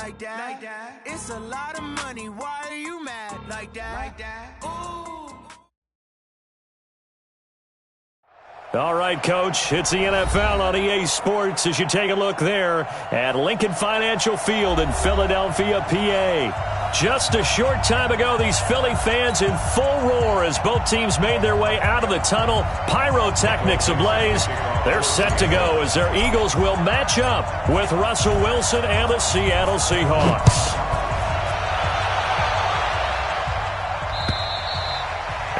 like that. It's a lot of money. Why are you mad like that? Ooh. All right, Coach, it's the NFL on EA Sports as you take a look there at Lincoln Financial Field in Philadelphia, PA. Just a short time ago, these Philly fans in full roar as both teams made their way out of the tunnel, pyrotechnics ablaze. They're set to go as their Eagles will match up with Russell Wilson and the Seattle Seahawks.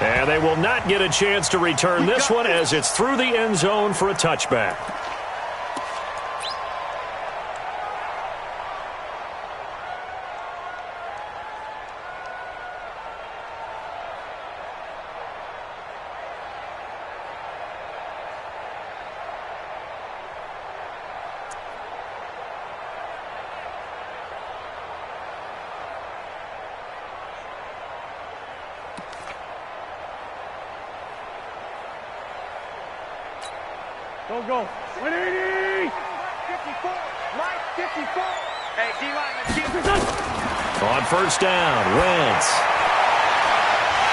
And they will not get a chance to return this one as it's through the end zone for a touchback. Go. 180! 54! Mike, 54! Hey, D-line, let's keep it up! On first down, Wentz.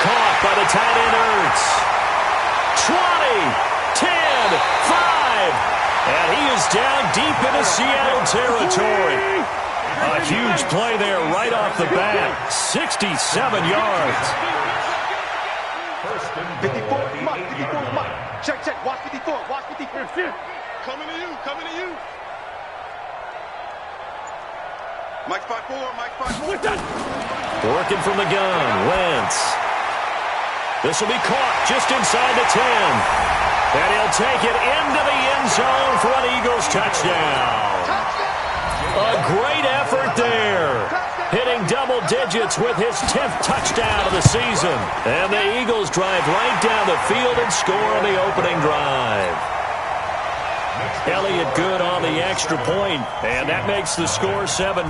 Caught by the tight end, Ertz. 20, 10, 5. And he is down deep into Seattle territory. A huge play there right off the bat. 67 yards. 54, Mike, 54, Mike. Check, watch 54, watch 54. Coming to you. Mike 5-4. Working from the gun, Wentz. This will be caught just inside the 10. And he'll take it into the end zone for an Eagles touchdown. A great effort there. Hitting double digits with his 10th touchdown of the season. And the Eagles drive right down the field and score on the opening drive. Elliott good on the extra point, and that makes the score 7-0.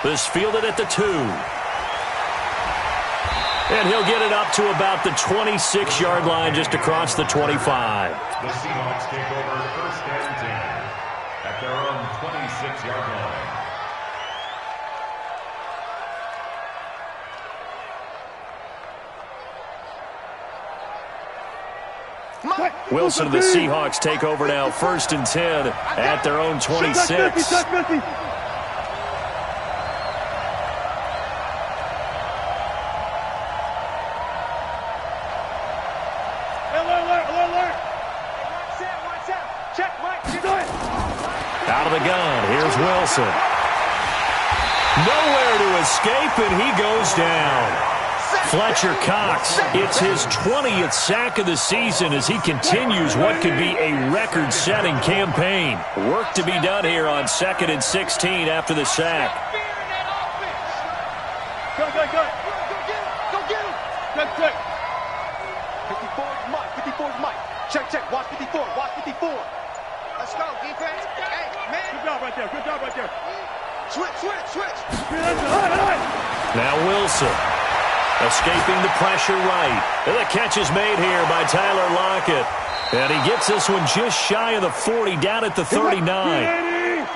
This fielded at the 2. And he'll get it up to about the 26-yard line just across the 25. The Seahawks take over first and 10 at their own 26-yard line. Wilson and the Seahawks take over now first and 10 at their own 26. Out of the gun, here's Wilson. Nowhere to escape, and he goes down. Fletcher Cox, it's his 20th sack of the season as he continues what could be a record-setting campaign. Work to be done here on 2nd and 16 after the sack. Go get him. Good. 54 Mike. Check, watch 54. Let's go, defense. Hey, man. Good job right there. Switch. Now Wilson. Escaping the pressure right. And the catch is made here by Tyler Lockett. And he gets this one just shy of the 40, down at the 39.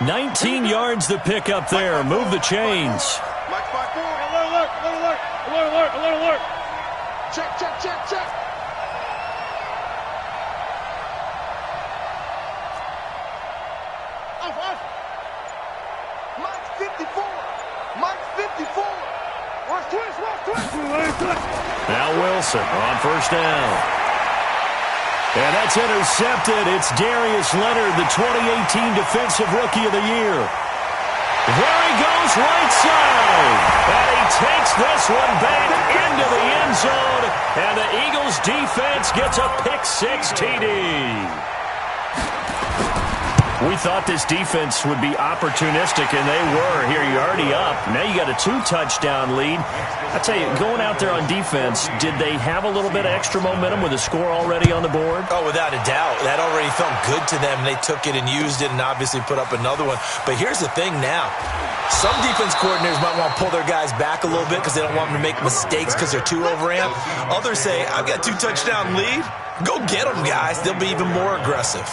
19 yards to pick up there. Move the chains. Mike 5-4. Alert. Check. Off. Mike 54. Watch twist. Now Wilson on first down. And that's intercepted. It's Darius Leonard, the 2018 Defensive Rookie of the Year. There he goes right side. And he takes this one back into the end zone. And the Eagles defense gets a pick-6 TD. We thought this defense would be opportunistic, and they were. Here, you're already up. Now you got a 2-touchdown lead. I tell you, going out there on defense, did they have a little bit of extra momentum with a score already on the board? Oh, without a doubt. That already felt good to them. They took it and used it and obviously put up another one. But here's the thing now. Some defense coordinators might want to pull their guys back a little bit because they don't want them to make mistakes because they're too overamped. Others say, I've got a 2-touchdown lead. Go get them, guys. They'll be even more aggressive.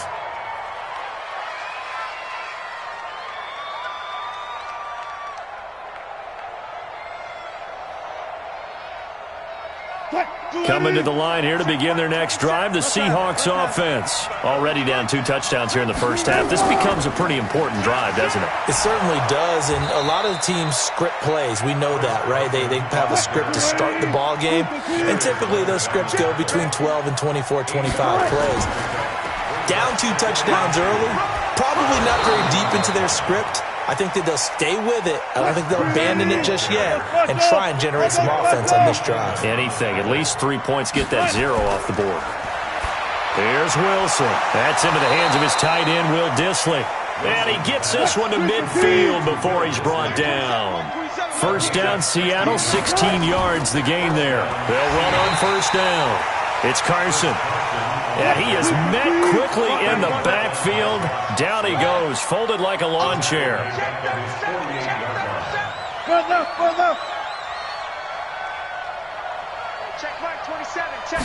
Coming to the line here to begin their next drive, the Seahawks offense. Already down 2 touchdowns here in the first half. This becomes a pretty important drive, doesn't it? It certainly does, and a lot of the teams script plays. We know that, right? They have a script to start the ball game, and typically those scripts go between 12 and 24, 25 plays. Down 2 touchdowns early, probably not very deep into their script. I think that they'll stay with it. I don't think they'll abandon it just yet and try and generate some offense on this drive. Anything. At least 3 points get that 0 off the board. Here's Wilson. That's into the hands of his tight end, Will Dissly. And he gets this one to midfield before he's brought down. First down, Seattle, 16 yards the gain there. They'll run on first down. It's Carson. Yeah, he is met quickly in the backfield. Down he goes, folded like a lawn chair. Good left, good left. Check mark 27, check.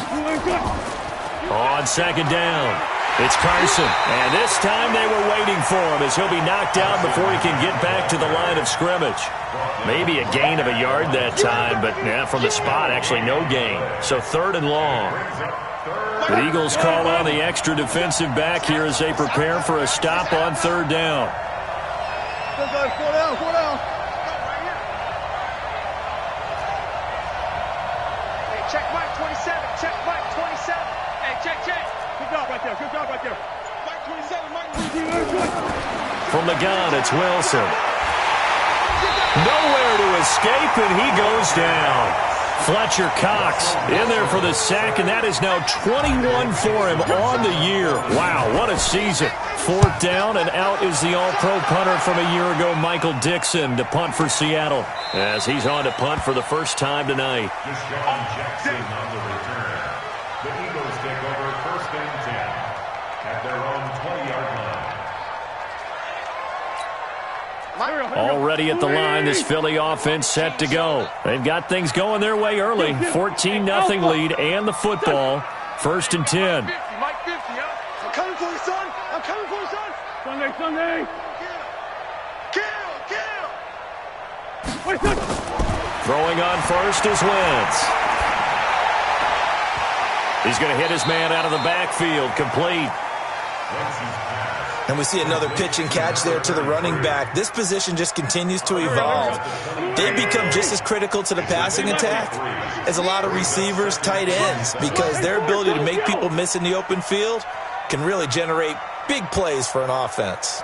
On second down, it's Carson. And this time they were waiting for him as he'll be knocked out before he can get back to the line of scrimmage. Maybe a gain of a yard that time, but from the spot, actually no gain. So 3rd and long. The Eagles call on the extra defensive back here as they prepare for a stop on 3rd down. Go down, go down. Hey, check mark 27, check mark 27. Hey, check. Good job right there, Mark 27, Mark 27. From the gun, it's Wilson. Nowhere to escape, and he goes down. Fletcher Cox in there for the sack, and that is now 21 for him on the year. Wow, what a season. 4th down, and out is the all-pro punter from a year ago, Michael Dixon, to punt for Seattle, as he's on to punt for the first time tonight. Deshaun Jackson on the return. The Eagles take over 1st and 10 at their own 20-yard line. Already at the line, this Philly offense set to go. They've got things going their way early. 14-0 lead and the football. 1st and 10. Mike 50, I'm coming for you, son. I'm coming for you, son. Sunday. Kill. Throwing on first is Wentz. He's going to hit his man out of the backfield. Complete. And we see another pitch and catch there to the running back. This position just continues to evolve. They become just as critical to the passing attack as a lot of receivers, tight ends, because their ability to make people miss in the open field can really generate big plays for an offense.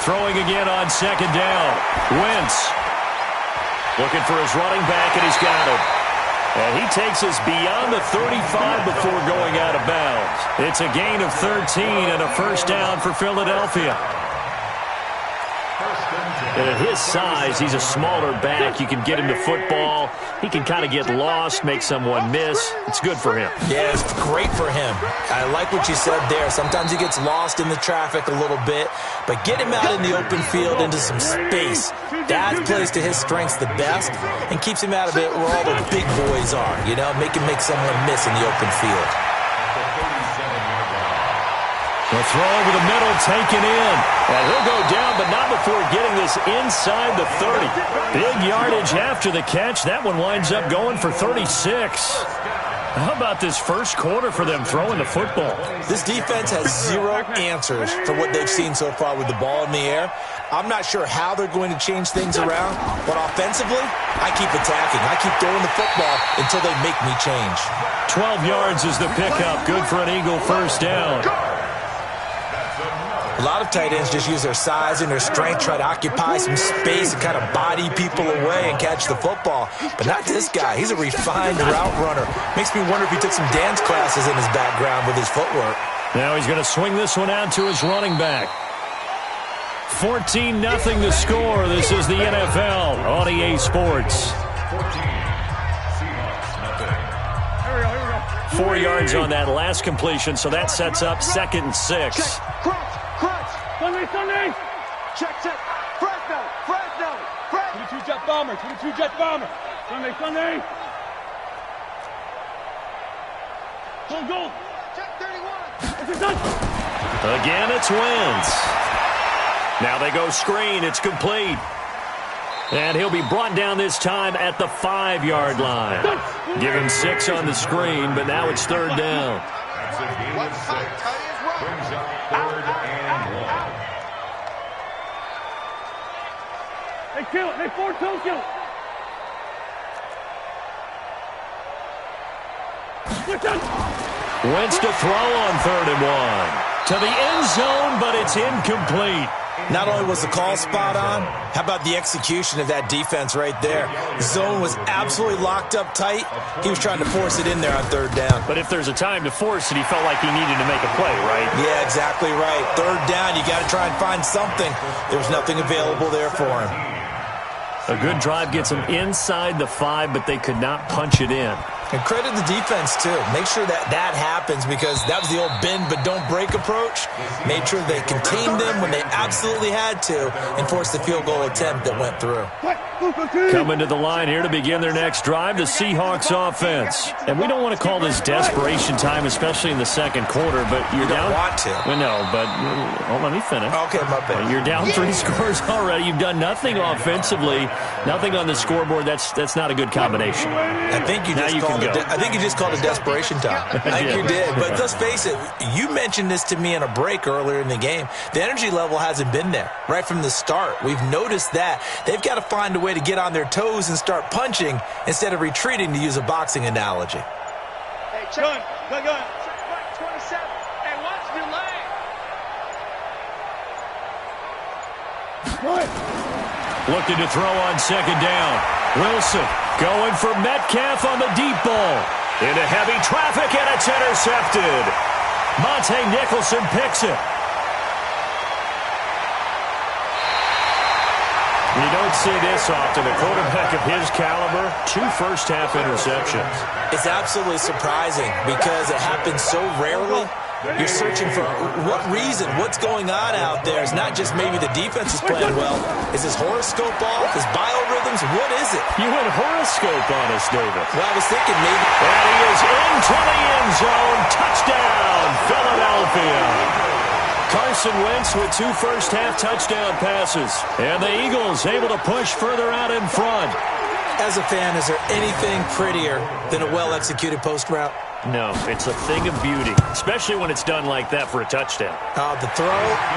Throwing again on second down. Wentz looking for his running back, and he's got him. And he takes us beyond the 35 before going out of bounds. It's a gain of 13 and a first down for Philadelphia. And at his size, he's a smaller back. You can get him the football. He can kind of get lost, make someone miss. It's good for him. Yeah, it's great for him. I like what you said there. Sometimes he gets lost in the traffic a little bit, but get him out in the open field into some space. That plays to his strengths the best and keeps him out of it where all the big boys are, make him make someone miss in the open field. The throw over the middle, taken in. And he'll go down, but not before getting this inside the 30. Big yardage after the catch. That one winds up going for 36. How about this first quarter for them throwing the football? This defense has 0 answers for what they've seen so far with the ball in the air. I'm not sure how they're going to change things around, but offensively, I keep attacking. I keep throwing the football until they make me change. 12 yards is the pickup. Good for an Eagle first down. A lot of tight ends just use their size and their strength, try to occupy some space and kind of body people away and catch the football. But not this guy. He's a refined route runner. Makes me wonder if he took some dance classes in his background with his footwork. Now he's going to swing this one out to his running back. 14-0 the score. This is the NFL on EA Sports. 4 yards on that last completion, so that sets up 2nd and 6. Sunday. Check. Fresno. 22 jet bomber. Sunday. Go. Check 31. Again, it's Wentz. Now they go screen. It's complete. And he'll be brought down this time at the 5-yard line. Give him 6 on the screen, but now it's 3rd down. That's a gain of 6. Brings up 3rd and 1. Hey, kill it. Hey, 4-2, kill it. Wentz to throw on 3rd and 1. To the end zone, but it's incomplete. Not only was the call spot on, how about the execution of that defense right there? The zone was absolutely locked up tight. He was trying to force it in there on 3rd down. But if there's a time to force it, he felt like he needed to make a play, right? Yeah, exactly right. 3rd down, you got to try and find something. There was nothing available there for him. A good drive gets them inside the 5, but they could not punch it in. And credit the defense, too. Make sure that happens because that was the old bend but don't break approach. Made sure they contained them when they absolutely had to and forced the field goal attempt that went through. Coming to the line here to begin their next drive, the Seahawks offense. And we don't want to call this desperation time, especially in the second quarter, but you're down. You don't want to. Well, no, but let me finish. Okay, my bad. You're down 3 scores already. You've done nothing offensively, nothing on the scoreboard. That's not a good combination. I think you just called it desperation time. I think you did. But let's face it, you mentioned this to me in a break earlier in the game. The energy level hasn't been there right from the start. We've noticed that. They've got to find a way to get on their toes and start punching instead of retreating, to use a boxing analogy. Hey, gun. Check 27. Hey, watch your leg. Looking to throw on 2nd down. Wilson going for Metcalf on the deep ball. Into heavy traffic, and it's intercepted. Monte Nicholson picks it. You don't see this often. A quarterback of his caliber, 2 first-half interceptions. It's absolutely surprising because it happens so rarely. You're searching for what reason, what's going on out there. It's not just maybe the defense is playing well. Is his horoscope off? His biorhythms? What is it? You went horoscope on us, David. Well, I was thinking maybe. And he is into the end zone. Touchdown, Philadelphia. Carson Wentz with 2 first-half touchdown passes. And the Eagles able to push further out in front. As a fan, is there anything prettier than a well-executed post route? No, it's a thing of beauty, especially when it's done like that for a touchdown. The throw,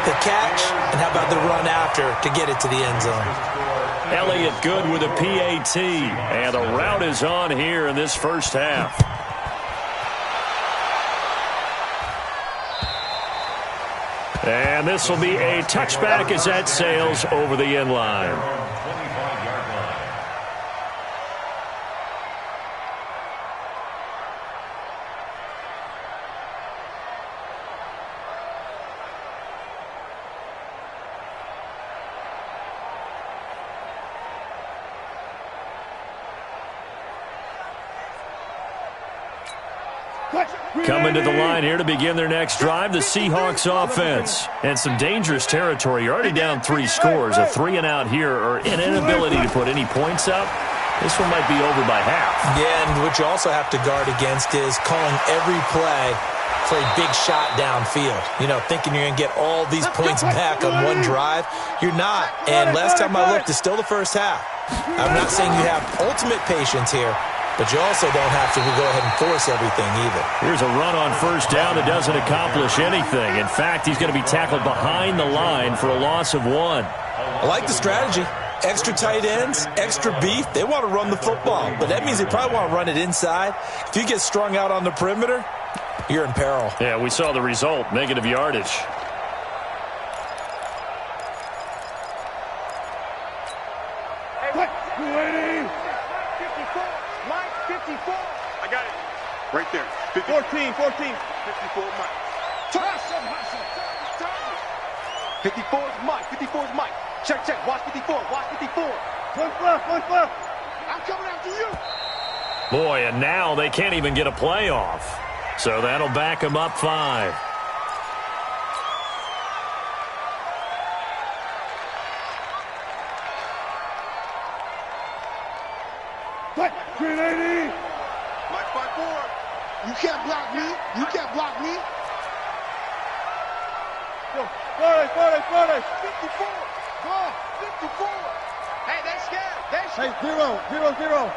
the catch, and how about the run after to get it to the end zone? Elliott good with a PAT, and the route is on here in this first half. And this will be a touchback as that sails over the end line. Coming to the line here to begin their next drive, the Seahawks offense. And some dangerous territory. You're already down 3 scores. A 3-and-out here, or an inability to put any points up. This one might be over by half. Yeah, and what you also have to guard against is calling every play for a big shot downfield. You know, thinking you're going to get all these points back on one drive. You're not. And last time I looked, it's still the first half. I'm not saying you have ultimate patience here, but you also don't have to go ahead and force everything either. Here's a run on first down that doesn't accomplish anything. In fact, he's going to be tackled behind the line for a loss of 1. I like the strategy. Extra tight ends, extra beef. They want to run the football, but that means they probably want to run it inside. If you get strung out on the perimeter, you're in peril. Yeah, we saw the result, negative yardage. Hey, 280. 54. Mike, 54. I got it. Right there. 14. 54, Mike. 54 is Mike. 54 is Mike. Check. Watch 54. Watch 54. One left. I'm coming after you. Boy, and now they can't even get a play off. So that'll back them up 5. What? 380. Mike 5-4. You can't block me. Yo, 40. 54. 54. Hey, they scared. They scared. Hey, 0-0-0.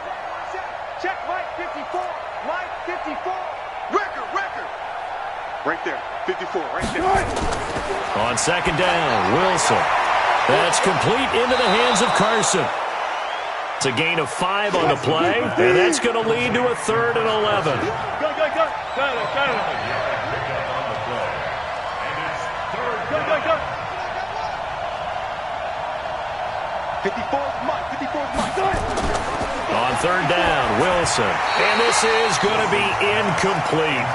Check Mike 54. Mike 54. Record. Right there. 54, right there. On second down, Wilson. That's complete into the hands of Carson. It's a gain of 5 on the play, and that's going to lead to a 3rd and 11. Go. Got it. 54's Mike. 54's Mike. On 3rd down, Wilson. And this is going to be incomplete.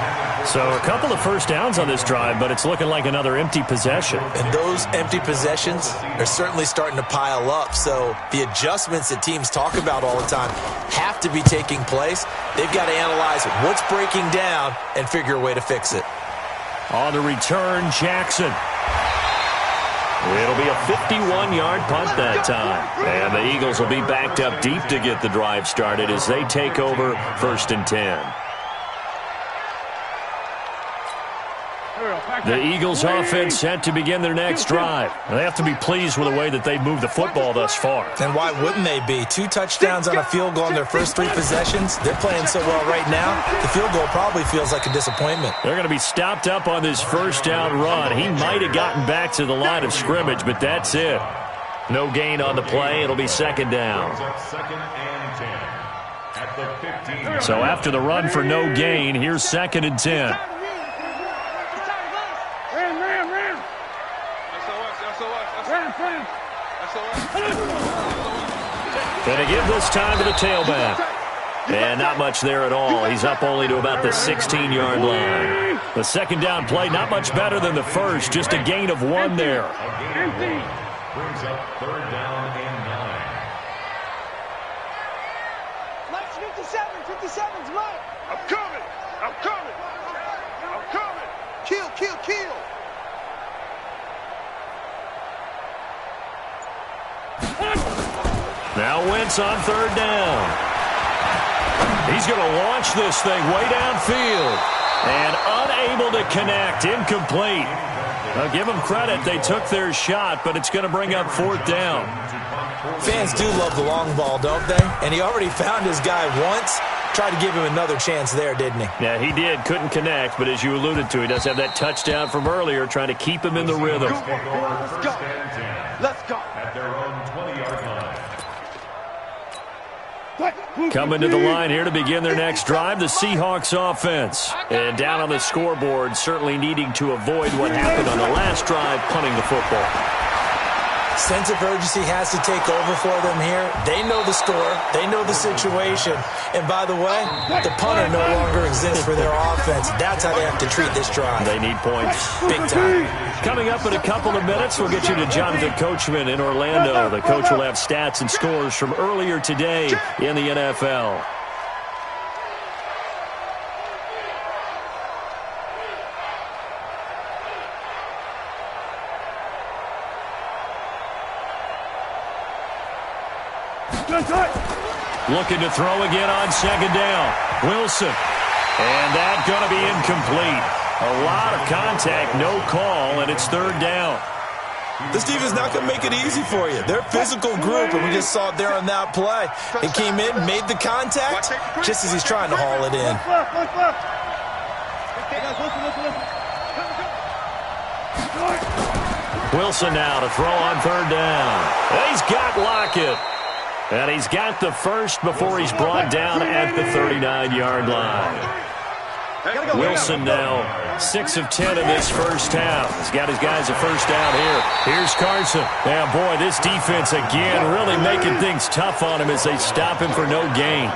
So a couple of first downs on this drive, but it's looking like another empty possession. And those empty possessions are certainly starting to pile up. So the adjustments that teams talk about all the time have to be taking place. They've got to analyze what's breaking down and figure a way to fix it. On the return, Jackson. It'll be a 51-yard punt that time. And the Eagles will be backed up deep to get the drive started as they take over 1st and 10. The Eagles offense set to begin their next drive. They have to be pleased with the way that they've moved the football thus far. And why wouldn't they be? 2 touchdowns on a field goal in their first 3 possessions. They're playing so well right now, the field goal probably feels like a disappointment. They're going to be stopped up on this first down run. He might have gotten back to the line of scrimmage, but that's it. No gain on the play. It'll be 2nd down. So after the run for no gain, here's 2nd and 10. Going to give this time to the tailback. And not much there at all. He's up only to about the 16-yard line. The 2nd down play, not much better than the first. Just a gain of 1 there. Brings up 3rd down and 9. Mike's 57's Mike. I'm coming. Kill. Now Wentz on 3rd down. He's going to launch this thing way downfield. And unable to connect. Incomplete. Now give them credit. They took their shot, but it's going to bring up 4th down. Fans do love the long ball, don't they? And he already found his guy once. Tried to give him another chance there, didn't he? Yeah, he did. Couldn't connect, but as you alluded to, he does have that touchdown from earlier, trying to keep him in the rhythm. Let's go. At their own 20-yard line. Coming to the line here to begin their next drive, the Seahawks offense. And down on the scoreboard, certainly needing to avoid what happened on the last drive, punting the football. Sense of urgency has to take over for them here. They know the score. They know the situation. And by the way, the punter no longer exists for their offense. That's how they have to treat this drive. They need points. Big time. Coming up in a couple of minutes, we'll get you to Jonathan Coachman in Orlando. The coach will have stats and scores from earlier today in the NFL. Looking to throw again on 2nd down. Wilson. And that's going to be incomplete. A lot of contact, no call, and it's 3rd down. This defense is not going to make it easy for you. They're a physical group, and we just saw it there on that play. He came in, made the contact, just as he's trying to haul it in. Wilson now to throw on 3rd down. And he's got Lockett. And he's got the first before he's brought down at the 39-yard line. Wilson now 6 of 10 in this first half. He's got his guys a first down here. Here's Carson. Yeah, boy, this defense again really making things tough on him as they stop him for no gain.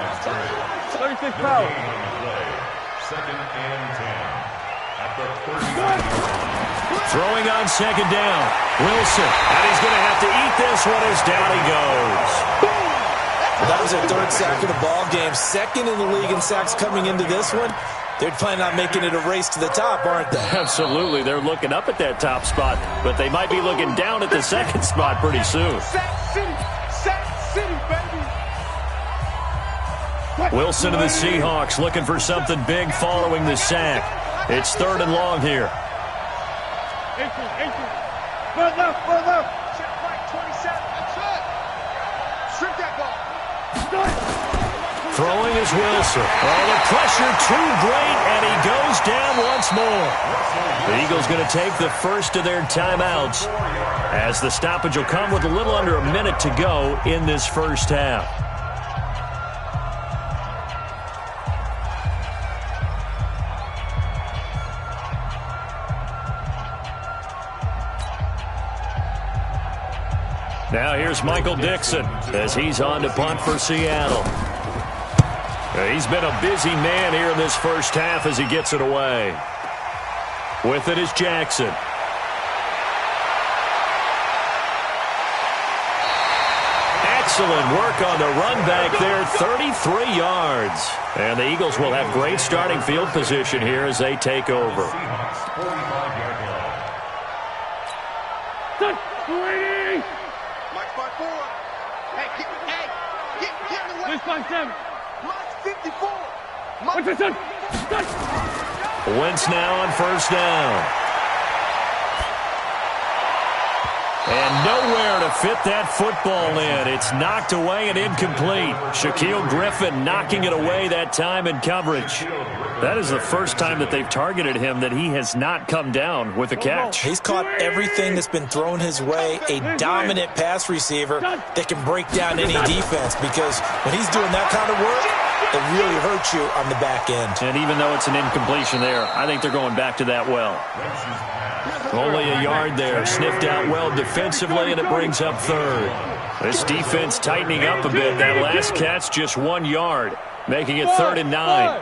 36 power. 2nd and 10. At the 39. Throwing on 2nd down. Wilson. And he's going to have to eat this one as down he goes. That was their 3rd sack of the ball game. 2nd in the league in sacks coming into this one. They're planning on making it a race to the top, aren't they? Absolutely. They're looking up at that top spot, but they might be looking down at the 2nd spot pretty soon. Sack City, baby. Wilson and the Seahawks looking for something big following the sack. It's 3rd and long here. 18. Front left. Check Mike 27. That's it. Throwing is Wilson. Oh, the pressure too great, and he goes down once more. The Eagles going to take the first of their timeouts as the stoppage will come with a little under a minute to go in this first half. Now here's Michael Dixon as he's on to punt for Seattle. He's been a busy man here in this first half as he gets it away. With it is Jackson. Excellent work on the run back there, 33 yards. And the Eagles will have great starting field position here as they take over. Wentz now on first down. And nowhere to fit that football in. It's knocked away and incomplete. Shaquille Griffin knocking it away that time in coverage. That is the first time that they've targeted him that he has not come down with a catch. He's caught everything that's been thrown his way. A dominant pass receiver that can break down any defense, because when he's doing that kind of work, it really hurts you on the back end. And even though it's an incompletion there, I think they're going back to that well. Only a yard there. Sniffed out well defensively, and it brings up third. This defense tightening up a bit. That last catch, just 1 yard, making it 3rd and 9.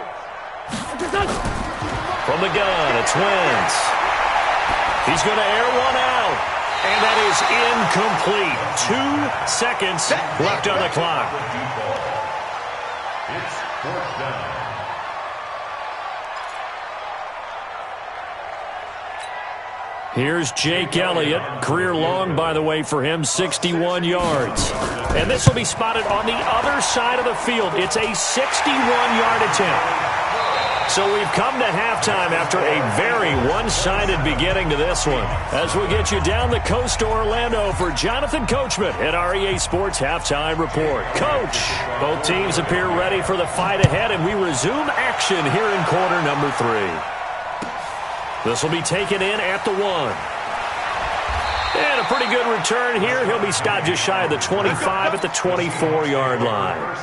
From the gun, it's Wentz. He's going to air one out, and that is incomplete. 2 seconds left on the clock. It's 4th down. Here's Jake Elliott. Career long, by the way, for him, 61 yards. And this will be spotted on the other side of the field. It's a 61-yard attempt. So we've come to halftime after a very one-sided beginning to this one. As we get you down the coast to Orlando for Jonathan Coachman at our EA Sports Halftime Report. Coach, both teams appear ready for the fight ahead, and we resume action here in quarter number 3. This will be taken in at the 1. And a pretty good return here. He'll be stopped just shy of the 25 at the 24-yard line.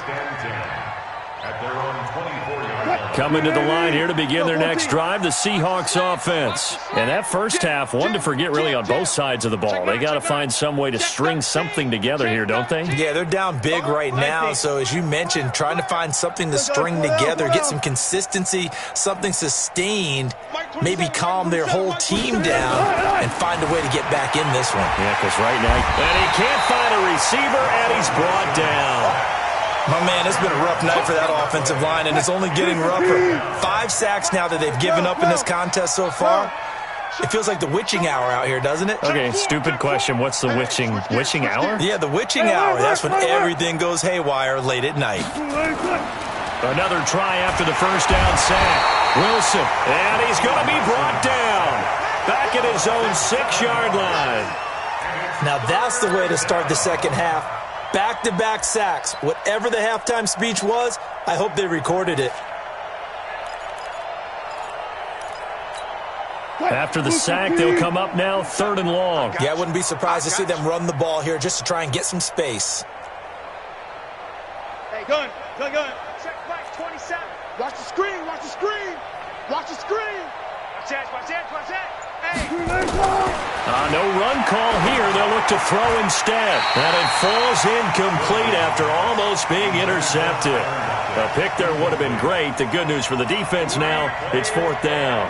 Coming to the line here to begin their next drive, the Seahawks offense. And that first half, one to forget really on both sides of the ball. They got to find some way to string something together here, don't they? Yeah, they're down big right now. So as you mentioned, trying to find something to string together, get some consistency, something sustained, maybe calm their whole team down and find a way to get back in this one. Yeah, because right now, and he can't find a receiver, and he's brought down. My man, it's been a rough night for that offensive line, and it's only getting rougher. 5 sacks now that they've given up in this contest so far. It feels like the witching hour out here, doesn't it? Okay, stupid question. What's the witching hour? Yeah, the witching hour. That's when everything goes haywire late at night. Another try after the first down sack. Wilson, and he's going to be brought down. Back at his own 6-yard line. Now that's the way to start the second half. Back-to-back sacks. Whatever the halftime speech was, I hope they recorded it. After the sack, they'll come up now 3rd and long. Yeah, I wouldn't be surprised to see them run the ball here just to try and get some space. Hey, gun. Check flash 27. Watch the screen, watch the screen. Watch the screen. Watch that. Hey. No run call here. They'll look to throw instead. And it falls incomplete after almost being intercepted. A pick there would have been great. The good news for the defense now, it's 4th down.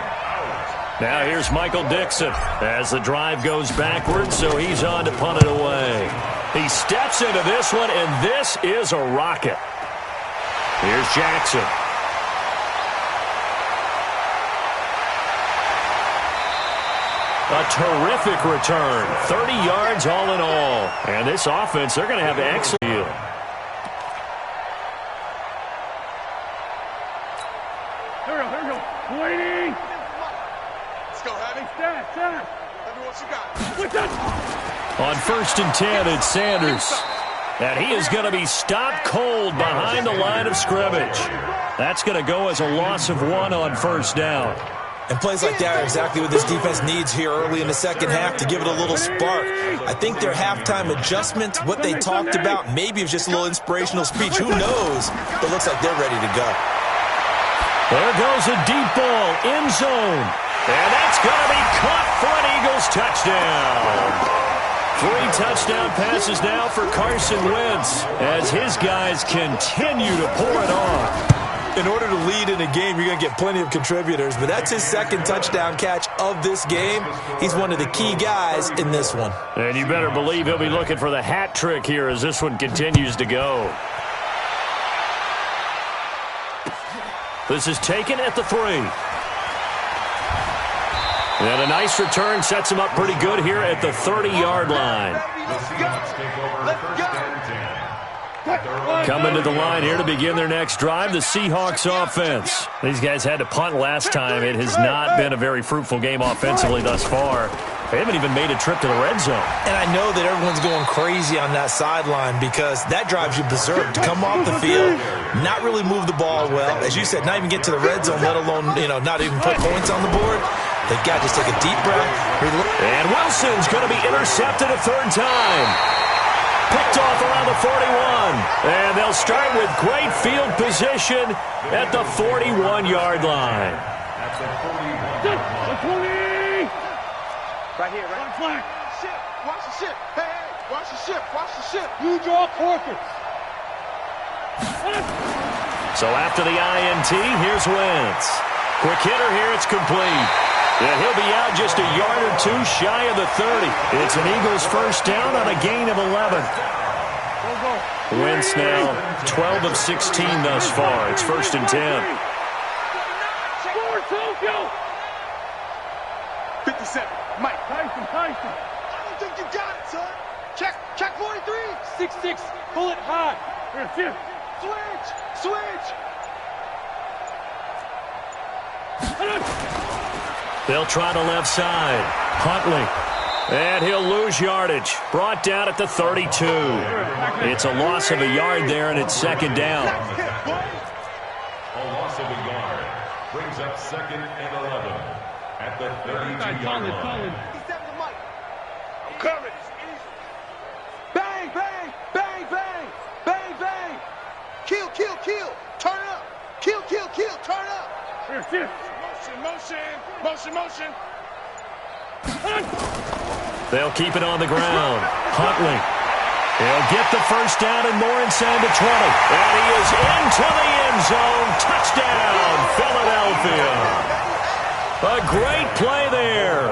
Now here's Michael Dixon as the drive goes backwards, so he's on to punt it away. He steps into this one, and this is a rocket. Here's Jackson. A terrific return. 30 yards all in all. And this offense, they're going to have excellent field. Here we go. Waiting. Let's go, Heavy. Stand. Let me what you got. On 1st and 10, it's Sanders. And he is going to be stopped cold behind the line of scrimmage. That's going to go as a loss of 1 on first down. And plays like that are exactly what this defense needs here early in the second half to give it a little spark. I think their halftime adjustment, what they talked about, maybe it was just a little inspirational speech. Who knows? But it looks like they're ready to go. There goes a deep ball, end zone. And that's going to be caught for an Eagles touchdown. 3 touchdown passes now for Carson Wentz as his guys continue to pour it on. In order to lead in a game, you're going to get plenty of contributors, but that's his second touchdown catch of this game. He's one of the key guys in this one. And you better believe he'll be looking for the hat trick here as this one continues to go. This is taken at the 3. And a nice return sets him up pretty good here at the 30-yard line. Coming to the line here to begin their next drive, the Seahawks offense. These guys had to punt last time. It has not been a very fruitful game offensively thus far. They haven't even made a trip to the red zone. And I know that everyone's going crazy on that sideline because that drives you berserk to come off the field, not really move the ball well. As you said, not even get to the red zone, let alone, not even put points on the board. They've got to just take a deep breath. And Wilson's going to be intercepted a 3rd time. Picked off around the 41. And they'll start with great field position at the 41-yard line. Right here, right? Flag. Ship. Watch the ship. Hey, watch the ship. Watch the ship. You draw quarters. So after the INT, here's Wentz. Quick hitter here, it's complete. And he'll be out just a yard or 2 shy of the 30. It's an Eagles first down on a gain of 11. Wentz now 12 of 16 thus far. It's 1st and 10. 57. Mike. Tyson. I don't think you got it, son. Check 43. 6-6. Pull it high. Here, shift. Switch. They'll try the left side. Huntley. And he'll lose yardage. Brought down at the 32. It's a loss of a yard there, and it's 2nd down. A loss of a yard brings up 2nd and 11 at the 32-yard line. I'm coming. Bang. Kill. Turn up. Kill. Turn up. Here, shift. Motion. They'll keep it on the ground. Huntley. He'll get the first down and more inside the 20. And he is into the end zone. Touchdown, Philadelphia. A great play there.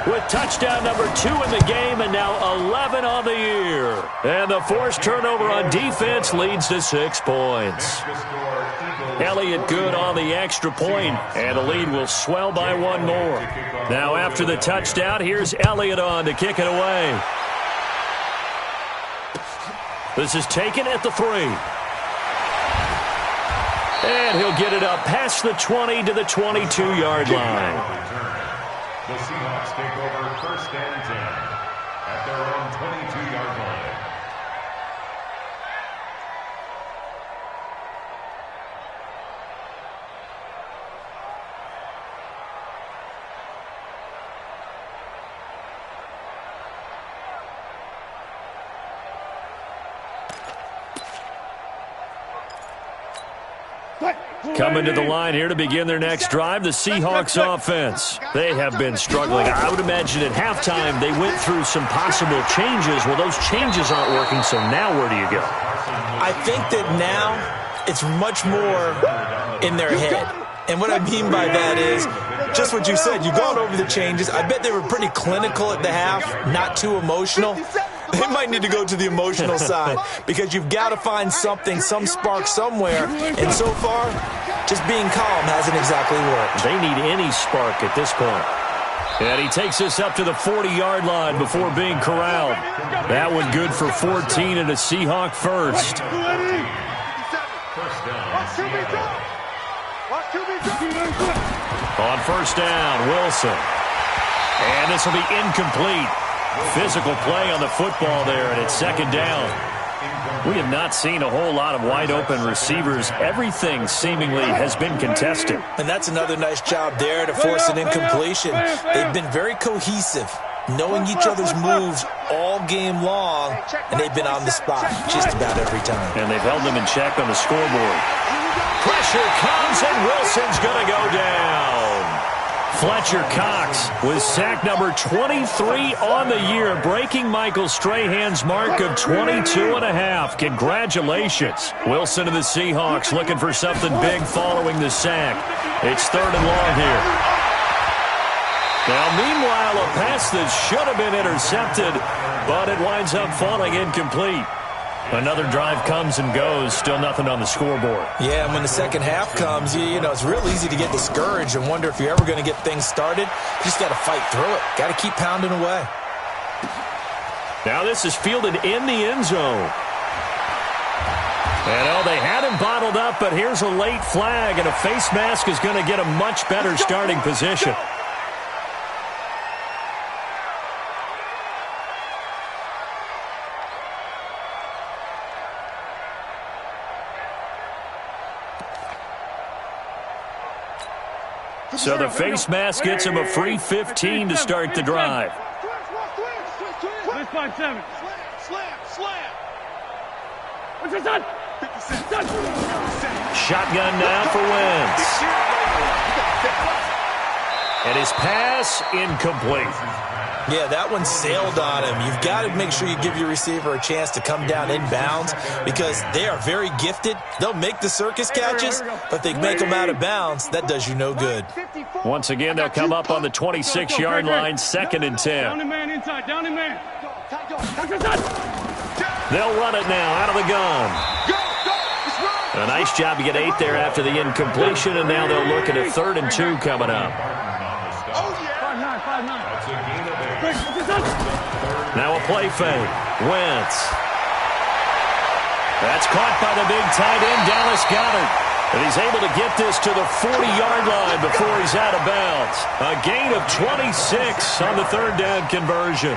With touchdown number 2 in the game and now 11 on the year. And the forced turnover on defense leads to 6 points. Elliott good on the extra point, and the lead will swell by 1 more. Now after the touchdown, here's Elliott on to kick it away. This is taken at the 3. And he'll get it up past the 20 to the 22-yard line. The Seahawks take over 1st and 10 at their own 22-yard line. Coming to the line here to begin their next drive, the Seahawks offense. They have been struggling. I would imagine at halftime they went through some possible changes. Well, those changes aren't working, so now where do you go? I think that now it's much more in their head. And what I mean by that is just what you said. You've gone over the changes. I bet they were pretty clinical at the half, not too emotional. They might need to go to the emotional side because you've got to find something, some spark somewhere. And so far, just being calm hasn't exactly worked. They need any spark at this point. And he takes us up to the 40-yard line before being corralled. That one good for 14 and a Seahawk first. On first down, Wilson. And this will be incomplete. Physical play on the football there, and it's 2nd down. We have not seen a whole lot of wide-open receivers. Everything seemingly has been contested. And that's another nice job there to force an incompletion. They've been very cohesive, knowing each other's moves all game long, and they've been on the spot just about every time. And they've held them in check on the scoreboard. Pressure comes, and Wilson's going to go down. Fletcher Cox with sack number 23 on the year, breaking Michael Strahan's mark of 22.5. Congratulations. Wilson and the Seahawks looking for something big following the sack. It's 3rd and long here. Now, meanwhile, a pass that should have been intercepted, but it winds up falling incomplete. Another drive comes and goes, still nothing on the scoreboard. Yeah, and when the second half comes, you know, it's real easy to get discouraged and wonder if you're ever going to get things started. You just got to fight through it. Got to keep pounding away. Now this is fielded in the end zone. And, they had him bottled up, but here's a late flag, and a face mask is going to get a much better starting position. So the face mask gets him a free 15 to start the drive. Let's find 7. Slam. What's your son? Shotgun now for Wentz. And his pass incomplete. Yeah, that one sailed on him. You've got to make sure you give your receiver a chance to come down inbounds because they are very gifted. They'll make the circus catches, but if they make them out of bounds, that does you no good. Once again, they'll come up on the 26-yard line, 2nd and 10. Down the man inside, down the man. They'll run it now out of the gun. A nice job to get 8 there after the incompletion, and now they'll look at a 3rd and 2 coming up. 5-9. Now a play fake. Wentz. That's caught by the big tight end, Dallas Goedert. And he's able to get this to the 40-yard line before he's out of bounds. A gain of 26 on the 3rd down conversion.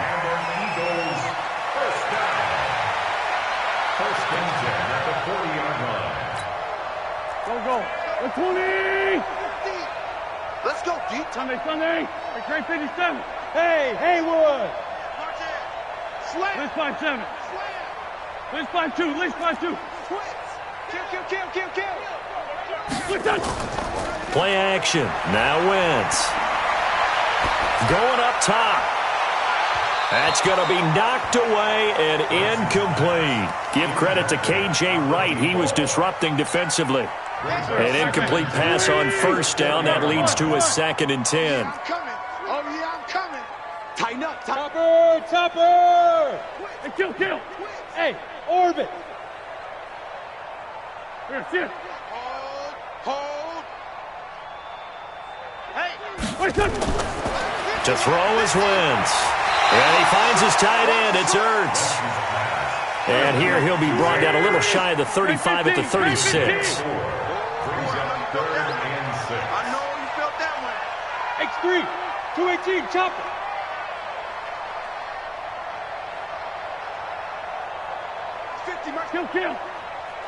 First and 10 at the 40-yard line. Go. 20. Let's go, D. Sunday. Great 57. Hey, Haywood. Slam. Let's find 7. Let's find 2. Kill. Let's done. Play action. Now Wentz. Going up top. That's going to be knocked away and incomplete. Give credit to K.J. Wright. He was disrupting defensively. An incomplete pass on 1st down. That leads to a 2nd and 10. I'm coming. Tighten up. Topper. And kill. Hey, orbit. Here, sit. Hold. Hey. To throw is Wentz. And he finds his tight end. It's Ertz. And here he'll be brought down a little shy of the 35 at the 36. Brings up 3rd and 6. I know you felt that one. X3. 218. Chopper. Kill.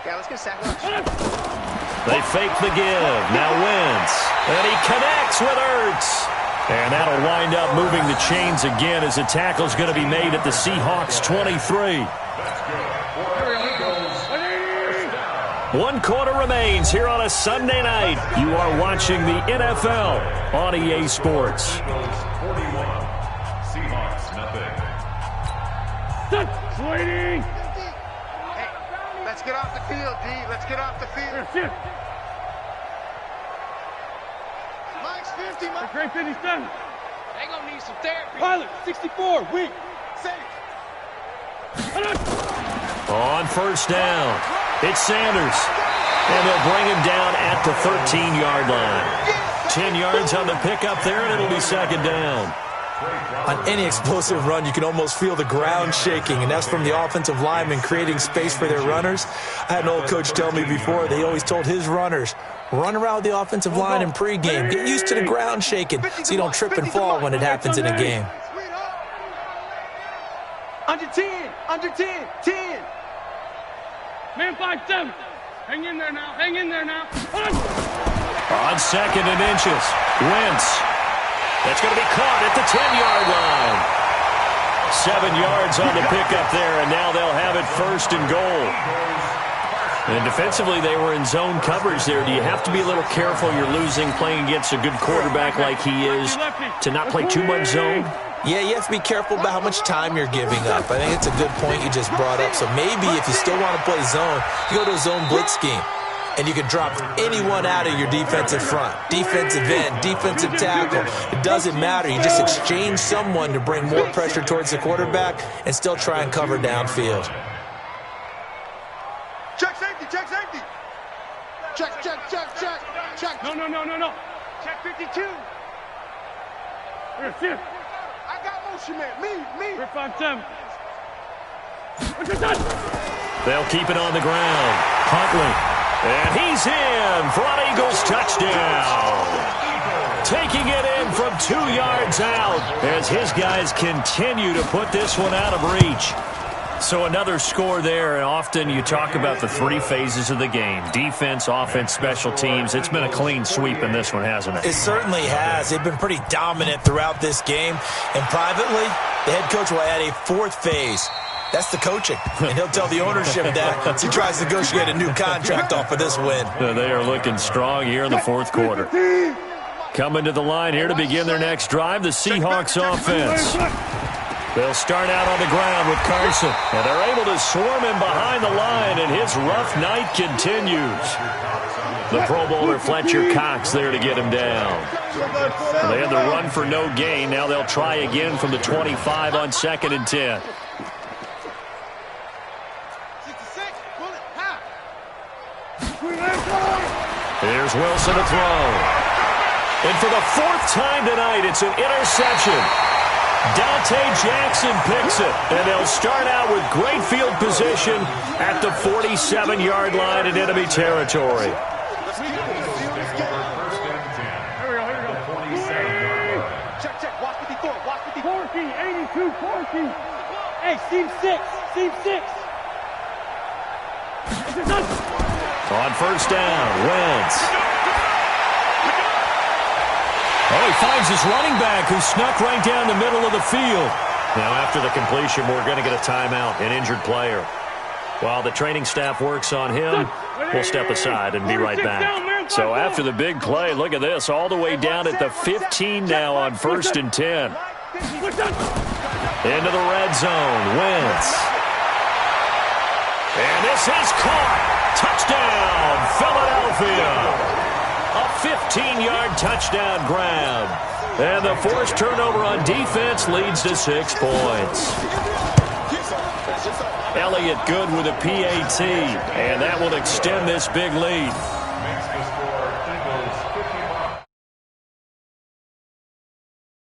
Yeah, let's get a sack. They fake the give. Now Wentz. And he connects with Ertz. And that'll wind up moving the chains again as a tackle's going to be made at the Seahawks 23. 1 quarter remains here on a Sunday night. You are watching the NFL on EA Sports. 41. Seahawks, nothing. Waiting. Hey, let's get off the field, D. Let's get off the field. Sit. Mike's 50, Mike. Great 57. They gonna need some therapy. Pilot, 64. Weak. Safe. On 1st down, it's Sanders. And they'll bring him down at the 13-yard line. 10 yards on the pickup there, and it'll be 2nd down. On any explosive run, you can almost feel the ground shaking, and that's from the offensive linemen creating space for their runners. I had an old coach tell me before, they always told his runners, run around the offensive line in pregame. Get used to the ground shaking so you don't trip and fall when it happens in a game. Under 10. 10. Man 5-7. Hang in there now. Hang in there now. On second and inches. Wentz. That's going to be caught at the 10-yard line. 7 yards on the pickup there, and now they'll have it first and goal. And defensively, they were in zone coverage there. Do you have to be a little careful? You're losing playing against a good quarterback like he is to not play too much zone? Yeah, you have to be careful about how much time you're giving up. I think it's a good point you just brought up. So maybe if you still want to play zone, you go to a zone blitz scheme. And you can drop anyone out of your defensive front. Defensive end, defensive tackle. It doesn't matter. You just exchange someone to bring more pressure towards the quarterback and still try and cover downfield. Check safety, check safety. Check, check, check, check, check. No. Check 52. Here, sit. I got motion man. Me. We're 5-7. What's your touch? They'll keep it on the ground. Huntley. And he's in for an Eagles touchdown. Taking it in from 2 yards out as his guys continue to put this one out of reach. So another score there, and often you talk about the 3 phases of the game. Defense, offense, special teams. It's been a clean sweep in this one, hasn't it? It certainly has. They've been pretty dominant throughout this game. And privately, the head coach will add a 4th phase. That's the coaching, and he'll tell the ownership that as he tries to negotiate a new contract off of this win. They are looking strong here in the 4th quarter. Coming to the line here to begin their next drive, the Seahawks offense. They'll start out on the ground with Carson, and they're able to swarm him behind the line, and his rough night continues. The Pro Bowler Fletcher Cox there to get him down. They had the run for no gain. Now they'll try again from the 25 on 2nd and 10. Here's Wilson to throw. And for the 4th time tonight, it's an interception. Dante Jackson picks it. And they'll start out with great field position at the 47-yard line in enemy territory. Here we go. Check. Watch 54. Watch 54. 14, 82, 14. Hey, seam 6. Seam 6. What's your touch? On first down, Wentz. Oh, he finds his running back who snuck right down the middle of the field. Now, after the completion, we're going to get a timeout, an injured player. While the training staff works on him, we'll step aside and be right back. So after the big play, look at this, all the way down at the 15 now on 1st and 10. Into the red zone, Wentz. And this is caught. Touchdown, Philadelphia. A 15-yard touchdown grab. And the forced turnover on defense leads to 6 points. Elliott good with a PAT, and that will extend this big lead.